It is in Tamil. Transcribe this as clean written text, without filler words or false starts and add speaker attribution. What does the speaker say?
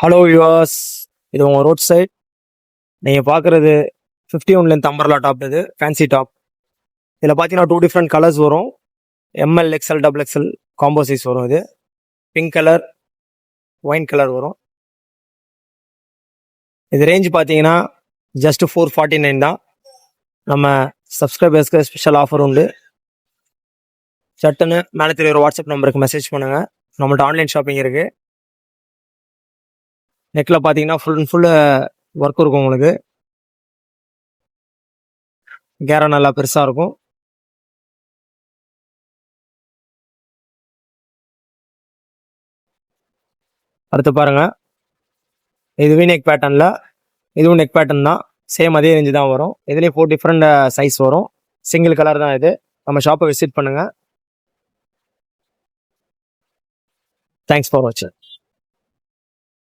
Speaker 1: ஹலோ யூவர்ஸ், இது உங்கள் ரோட் சைட். நீங்கள் பார்க்குறது 51 லென்த் அம்பர்லா டாப். இது ஃபேன்சி டாப். இதில் பார்த்தீங்கன்னா 2 டிஃப்ரெண்ட் கலர்ஸ் வரும். ML, XL, double XL combo size வரும். இது பிங்க் கலர், ஒயின் கலர் வரும். இது ரேஞ்ச் பார்த்தீங்கன்னா ஜஸ்ட் 449 தான். நம்ம சப்ஸ்கிரைபர்ஸ்க்கு ஸ்பெஷல் ஆஃபர் உண்டு. சட்டுன்னு மேலே தெரியுற வாட்ஸ்அப் நம்பருக்கு மெசேஜ் பண்ணுங்கள். நம்மள்ட்ட ஆன்லைன் ஷாப்பிங் இருக்குது. நெக்கில் பார்த்தீங்கன்னா ஃபுல் அண்ட் ஃபுல்லு ஒர்க் இருக்கும். உங்களுக்கு கேரம் நல்லா பெருசாக இருக்கும். அடுத்து பாருங்கள், இதுவே நெக் பேட்டர்னில், இதுவும் நெக் பேட்டர்ன் தான். சேம் அதே ரேஞ்சு தான் வரும். இதுலேயும் 4 டிஃப்ரெண்ட் சைஸ் வரும். சிங்கிள் கலர் தான் இது. நம்ம ஷாப்பை விசிட் பண்ணுங்கள். தேங்க்ஸ் ஃபார் வாட்சிங்.